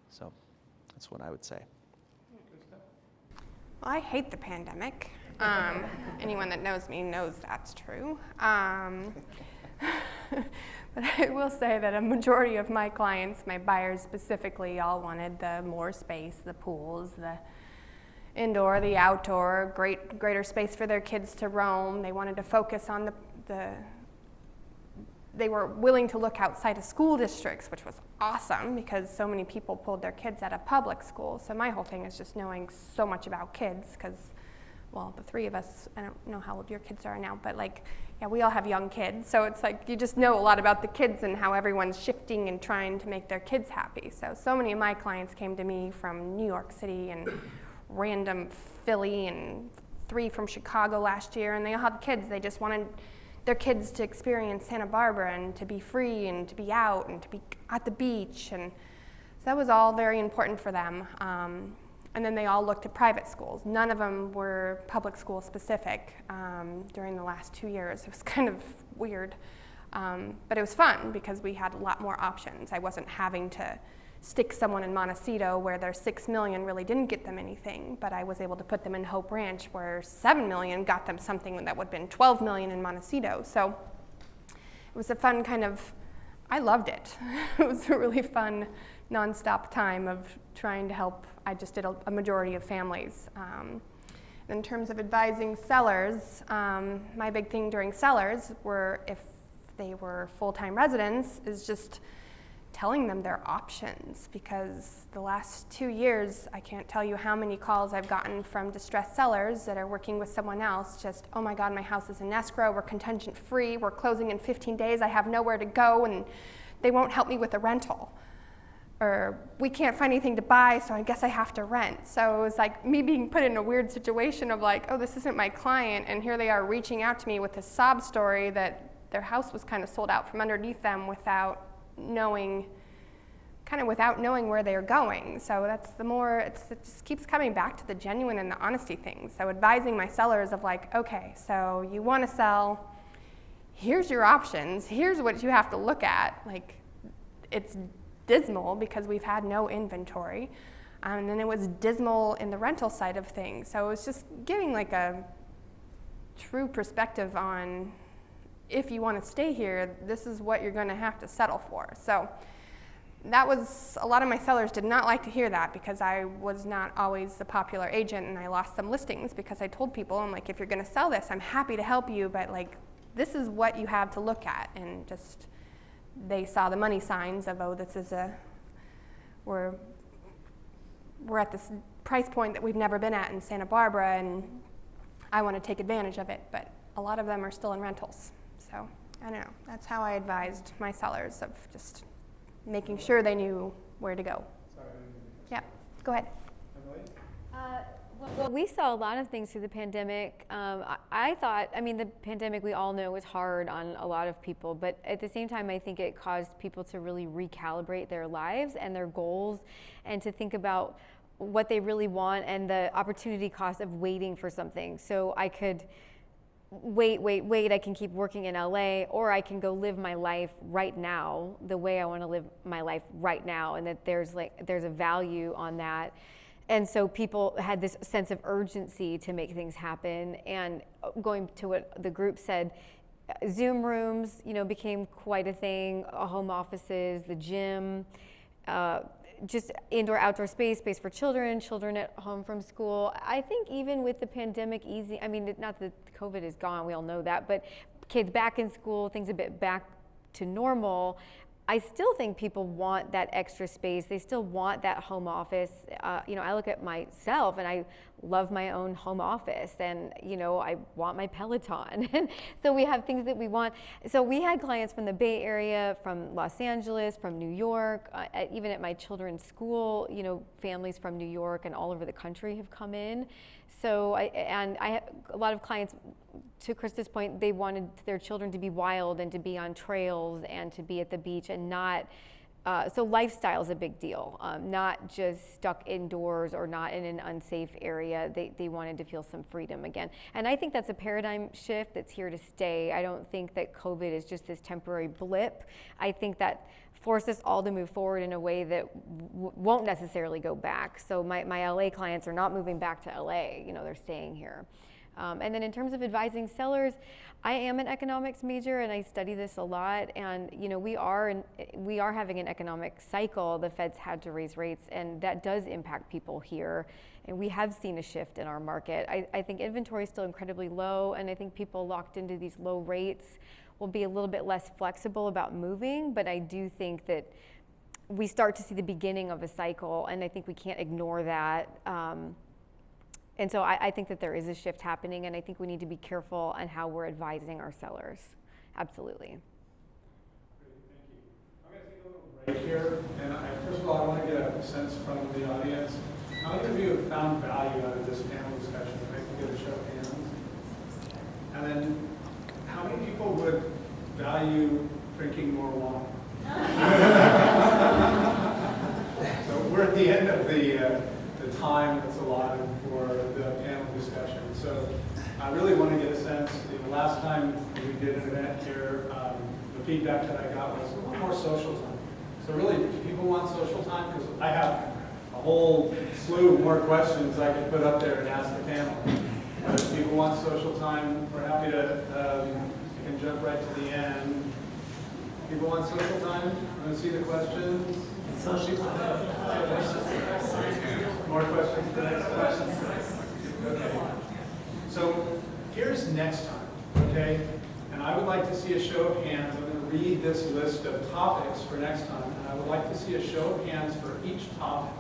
So that's what I would say. Well, I hate the pandemic. Anyone that knows me knows that's true. But I will say that a majority of my clients, my buyers specifically, all wanted the more space, the pools, the indoor, the outdoor, greater space for their kids to roam. They wanted to focus on they were willing to look outside of school districts, which was awesome because so many people pulled their kids out of public school. So my whole thing is just knowing so much about kids because, well, the three of us, I don't know how old your kids are now, but like, yeah, we all have young kids. So it's like you just know a lot about the kids and how everyone's shifting and trying to make their kids happy. So many of my clients came to me from New York City and random Philly and 3 from Chicago last year, and they all had kids. They just wanted their kids to experience Santa Barbara and to be free and to be out and to be at the beach. And so that was all very important for them. And then they all looked at private schools. None of them were public school specific during the last 2 years. It was kind of weird. But it was fun because we had a lot more options. I wasn't having to stick someone in Montecito where their $6 million really didn't get them anything, but I was able to put them in Hope Ranch where $7 million got them something that would have been $12 million in Montecito. So it was a fun kind of, I loved it. It was a really fun nonstop time of trying to help. I just did a majority of families. In terms of advising sellers, my big thing during sellers were, if they were full-time residents, is just telling them their options, because the last 2 years, I can't tell you how many calls I've gotten from distressed sellers that are working with someone else, just, oh my God, my house is in escrow, we're contingent free, we're closing in 15 days, I have nowhere to go, and they won't help me with a rental. Or we can't find anything to buy, so I guess I have to rent. So it was like me being put in a weird situation of like, oh, this isn't my client, and here they are reaching out to me with a sob story that their house was kind of sold out from underneath them without knowing kind of without knowing where they're going. So that's it just keeps coming back to the genuine and the honesty thing. So advising my sellers of like, okay, so you want to sell, here's your options, here's what you have to look at. Like, it's dismal because we've had no inventory. And then it was dismal in the rental side of things. So it was just giving like a true perspective on, if you want to stay here, this is what you're going to have to settle for. So that was, a lot of my sellers did not like to hear that because I was not always the popular agent, and I lost some listings because I told people, I'm like, if you're going to sell this, I'm happy to help you, but like, this is what you have to look at. And just, they saw the money signs of, oh, this is we're at this price point that we've never been at in Santa Barbara, and I want to take advantage of it, but a lot of them are still in rentals. So I don't know, that's how I advised my sellers, of just making sure they knew where to go. Sorry. Yeah, go ahead. Well, we saw a lot of things through the pandemic. I thought, I mean, the pandemic, we all know, was hard on a lot of people, but at the same time, I think it caused people to really recalibrate their lives and their goals, and to think about what they really want and the opportunity cost of waiting for something. So I could wait, I can keep working in LA, or I can go live my life right now the way I want to live my life right now, and that there's a value on that. And so people had this sense of urgency to make things happen. And going to what the group said, Zoom rooms, became quite a thing, home offices, the gym, just indoor, outdoor space for children at home from school. I think even with the pandemic not that COVID is gone, we all know that, but kids back in school, things a bit back to normal, I still think people want that extra space. They still want that home office. I look at myself and I love my own home office, and I want my Peloton. And so we have things that we want. So we had clients from the Bay Area, from Los Angeles, from New York, even at my children's school, families from New York and all over the country have come in. So I had a lot of clients, to Crysta's point, they wanted their children to be wild and to be on trails and to be at the beach, and not, so lifestyle is a big deal, not just stuck indoors or not in an unsafe area. They wanted to feel some freedom again. And I think that's a paradigm shift that's here to stay. I don't think that COVID is just this temporary blip. I think that forced us all to move forward in a way that won't necessarily go back. So my LA clients are not moving back to LA, they're staying here. And then in terms of advising sellers, I am an economics major and I study this a lot, and we are having an economic cycle. The Fed's had to raise rates, and that does impact people here, and we have seen a shift in our market. I think inventory is still incredibly low, and I think people locked into these low rates will be a little bit less flexible about moving, but I do think that we start to see the beginning of a cycle, and I think we can't ignore that. And so I think that there is a shift happening, and I think we need to be careful on how we're advising our sellers. Absolutely. Great, thank you. I'm going to take a little break here, and first of all, I want to get a sense from the audience. How many of you have found value out of this panel discussion? If I can get a show of hands. And then, how many people would value drinking more wine? So we're at the end of the time that's allotted for the panel discussion. So I really want to get a sense. Last time we did an event here, the feedback that I got was we want more social time. So really, do people want social time? Because I have a whole slew more questions I could put up there and ask the panel. If people want social time, we're happy to you can jump right to the end. People want social time? Want to see the questions? Social time. More questions the next question? Okay. So here's next time, okay? And I would like to see a show of hands. I'm going to read this list of topics for next time, and I would like to see a show of hands for each topic.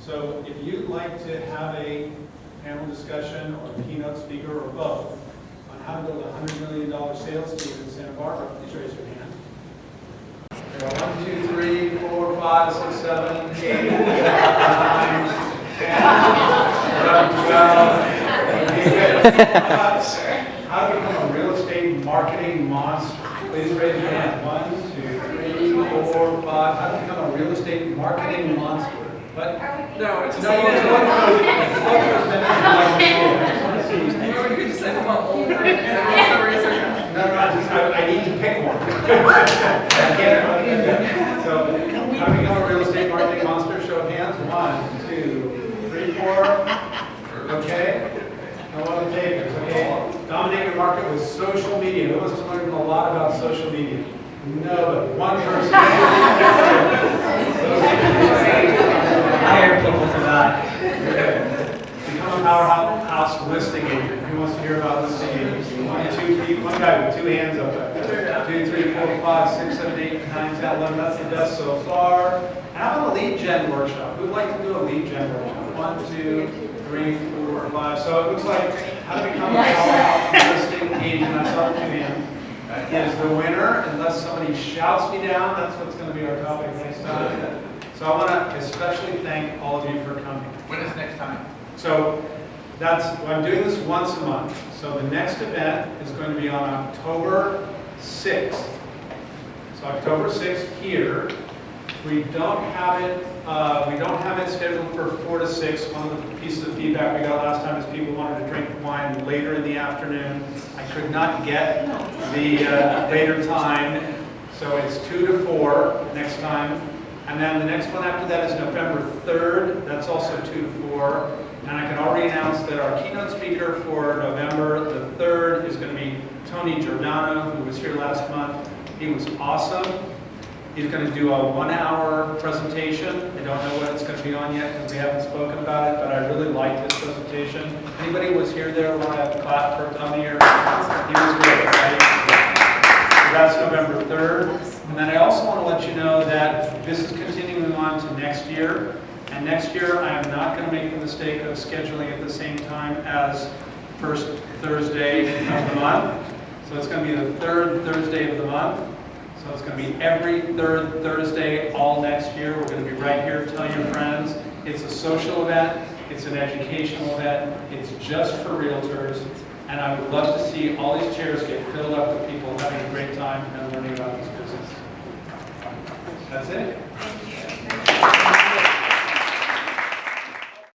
So if you'd like to have a panel discussion or a keynote speaker or both on how to build a $100 million sales team in Santa Barbara, please raise your hand. 1, 2, 3, 4, 5, 6, 7, 8, 9, 10, 11, 12. How to become a real estate marketing monster? Please raise your hand. 1, 2, 3, 4, 5. How to become a real estate No, it's No, you guys look for as many as you like. You could just say I'm older. No, I need to pick one. I can't. So, how do we become a real estate marketing monster? Show of hands. 1, 2, 3, 4. Okay. No other takers. Okay. Dominate your market with social media. Who wants to learn a lot about social media? Nobody. One person. Hire people for that. Okay. Become a powerhouse listing agent. Who wants to hear about listing agents? 1, 2 people. One guy with 2 hands up there. 2, 3, 4, 5, 6, 7, 8, 9, 10, 11. That's the best so far. How about a lead gen workshop? Who'd like to do a lead gen workshop? 1, 2, 3, 4, 5. So it looks like how to become a powerhouse listing agent. I saw 2 hands. Is the winner, unless somebody shouts me down. That's what's going to be our topic next time. So I want to especially thank all of you for coming. When is next time? So I'm doing this once a month. So the next event is going to be on October 6th. So October 6th here. We don't have it. We don't have it scheduled for 4 to 6. One of the pieces of feedback we got last time is people wanted to drink wine later in the afternoon. I could not get the later time, so it's 2 to 4 next time. And then the next one after that is November 3rd. That's also 2 to 4. And I can already announce that our keynote speaker for November the 3rd is going to be Tony Giordano, who was here last month. He was awesome. He's going to do a 1-hour presentation. I don't know what it's going to be on yet because we haven't spoken about it, but I really liked his presentation. Anybody was here there want to clap for Tony? He was great, right? So that's November 3rd. And then I also want to let you know that this is continuing on to next year. And next year, I am not going to make the mistake of scheduling at the same time as first Thursday of the month. So it's going to be the 3rd Thursday of the month. So it's going to be every 3rd Thursday all next year. We're going to be right here. Tell your friends. It's a social event. It's an educational event. It's just for realtors. And I would love to see all these chairs get filled up with people having a great time and learning about this business. That's it.